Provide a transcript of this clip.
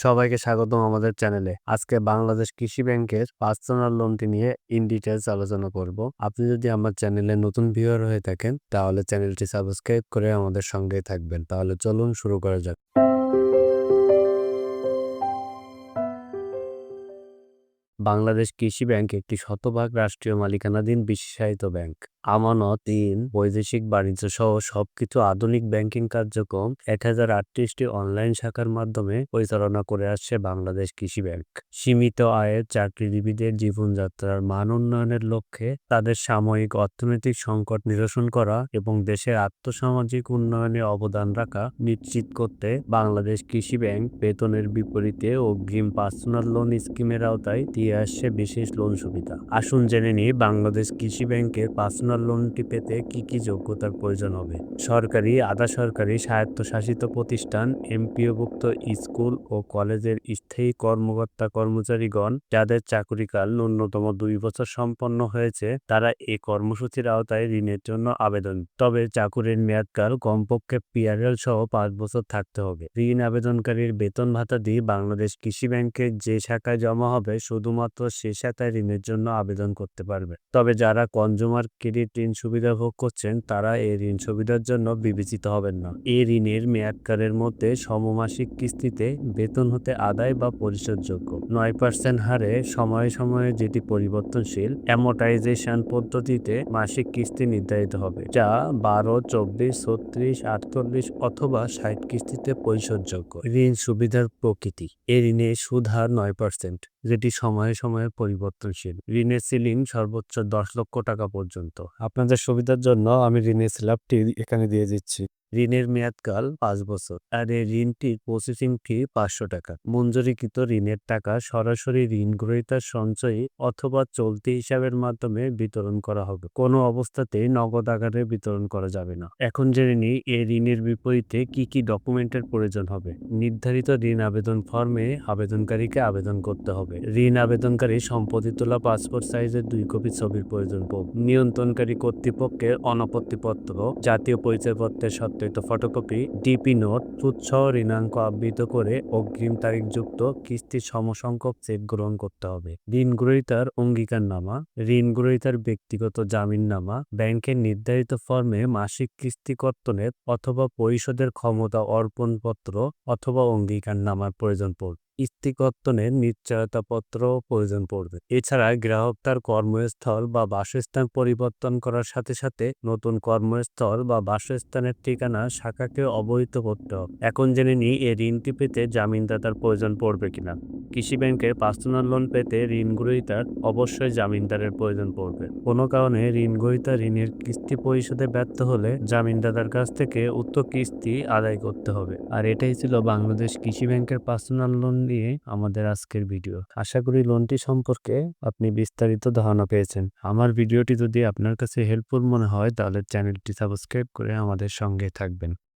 সবাইকে স্বাগতম আমাদের চ্যানেলে। আজকে বাংলাদেশ কৃষি ব্যাংকের পার্সোনাল লোনটি নিয়ে ইন ডিটেইলস আলোচনা করব। আপনি যদি আমার চ্যানেলে নতুন ভিউয়ার হয়ে থাকেন তাহলে চ্যানেলটি সাবস্ক্রাইব করে আমাদের সঙ্গেই থাকবেন। তাহলে চলুন শুরু করা যাক। বাংলাদেশ কৃষি ব্যাংক একটি শতভাগ রাষ্ট্রীয় মালিকানাধীন বিশেষায়িত ব্যাংক। আমানত, ঋণ, বৈদেশিক বাণিজ্য সহ সবকিছু আধুনিক ব্যাংকিং কার্যক্রম 1038টি অনলাইন শাখার মাধ্যমে পরিচালনা করে আসছে বাংলাদেশ কৃষি ব্যাংক। সীমিত আয়ের চাকরিজীবীদের জীবনযাত্রার মান উন্নয়নের লক্ষ্যে তাদের সাময়িক অর্থনৈতিক সংকট নিরসন করা এবং দেশের আর্থসামাজিক উন্নয়নে অবদান রাখা নিশ্চিত করতে বাংলাদেশ কৃষি ব্যাংক বেতনের বিপরীতে অগ্রিম পার্সোনাল লোন স্কিমের আওতায় দিয়ে আসছে বিশেষ লোন সুবিধা। আসুন জেনে নিই বাংলাদেশ কৃষি ব্যাংকের পার্সোনাল লোনটি পেতে কি কি যোগ্যতার প্রয়োজন হবে। সরকারি, আধা সরকারি, স্বায়ত্তশাসিত প্রতিষ্ঠান, এমপিওভুক্ত স্কুল ও কলেজের স্থায়ী কর্মকর্তা কর্মচারীগণ যাদের চাকুরিকাল ন্যূনতম 2 বছর সম্পন্ন হয়েছে তারা এই কর্মসূচির আওতায় ঋণের জন্য আবেদন। তবে চাকুরির মেয়াদকাল কমপক্ষে পিআরএল সহ 5 বছর থাকতে হবে। ঋণ আবেদনকারীর বেতন ভাতা দিয়ে বাংলাদেশ কৃষি ব্যাংকের যে শাখায় জমা হবে শুধুমাত্র সে শাখায় ঋণের জন্য আবেদন করতে পারবে। তবে যারা কনজুমার ক্রেডিট ঋণ সুবিধা ভোগ করছেন তারা এই ঋণ সুবিধার জন্য বিবেচিত হবেন না। এই ঋণের মেয়াদকালের মধ্যে সমমাসিক কিস্তিতে বেতন হতে আদায় বা পরিশোধযোগ্য। 9% হারে সময়ে সময়ে যেটি পরিবর্তনশীল অ্যামোর্টাইজেশন পদ্ধতিতে মাসিক কিস্তি নির্ধারিত হবে, যা 12, 24, 36, 48 অথবা 60 কিস্তিতে পরিশোধযোগ্য। ঋণ সুবিধার প্রকৃতি: এই ঋণে সুদ হার 9%, যেটি সময়ে সময়ে পরিবর্তনশীল। ঋণের সিলিং সর্বোচ্চ 10 লক্ষ টাকা পর্যন্ত। আপনাদের সুবিধার জন্য আমি ঋণের স্ল্যাবটি এখানে দিয়ে দিচ্ছি। ঋণের মেয়াদকাল 5 বছর আর এই ঋণটির প্রসেসিং ফি 500 টাকা। মঞ্জুরিকৃত ঋণের টাকা সরাসরি ঋণ গ্রহীতার সঞ্চয়ী অথবা চলতি হিসাবের মাধ্যমে বিতরণ করা হবে। কোনো অবস্থাতেই নগদ আকারে বিতরণ করা যাবে না। এখন জেনে নিই এই ঋণের বিপরীতে কি কি ডকুমেন্টের প্রয়োজন হবে। নির্ধারিত ঋণ আবেদন ফর্মে আবেদনকারীকে আবেদন করতে হবে। ঋণ আবেদনকারী সম্পত্তি তোলা পাসপোর্ট সাইজের 2 কপি ছবির প্রয়োজন পড়বে। নিয়ন্ত্রণকারী কর্তৃপক্ষের অনাপত্তিপত্র, জাতীয় পরিচয়পত্রের সত্যায়িত ফটোকপি, ডিপি নোট, সুদসহ ঋণাঙ্ক আবৃত করে অগ্রিম তারিখযুক্ত কিস্তির সমসংখ্যক চেক গ্রহণ করতে হবে। ঋণ গ্রহীতার অঙ্গীকারনামা, ঋণ গ্রহীতার ব্যক্তিগত জামিননামা, ব্যাংকের নির্ধারিত ফর্মে মাসিক কিস্তি কর্তনের অথবা পরিশোধের ক্ষমতা অর্পণপত্র অথবা অঙ্গীকারনামার প্রয়োজন পড়বে। কিস্তি কর্তনের নিশ্চয়তাপত্র প্রয়োজন পড়বে। এছাড়া গ্রাহক তার কর্মস্থল বা বাসস্থান পরিবর্তন করার সাথে সাথে নতুন কর্মস্থল বা বাসস্থানের ঠিকানা শাখাকে অবহিত করতে হবে। এখন জেনে নিই এই ঋণটি পেতে জামিনদাতার প্রয়োজন পড়বে কিনা। কৃষি ব্যাংকের পার্সোনাল লোন পেতে ঋণ গ্রহীতার অবশ্যই জামিনদারের প্রয়োজন পড়বে। কোনো কারণে ঋণ গ্রহীতা ঋণের কিস্তি পরিশোধে ব্যর্থ হলে জামিনদাতার কাছ থেকে উক্ত কিস্তি আদায় করতে হবে। আর এটাই ছিল বাংলাদেশ কৃষি ব্যাংকের পার্সোনাল লোন নিয়ে আমাদের আজকের ভিডিও। আশা করি লোনটি সম্পর্কে আপনি বিস্তারিত ধারণা পেয়েছেন। আমার ভিডিওটি যদি আপনার কাছে হেল্পফুল মনে হয় তাহলে চ্যানেলটি সাবস্ক্রাইব করে আমাদের সঙ্গে থাকবেন।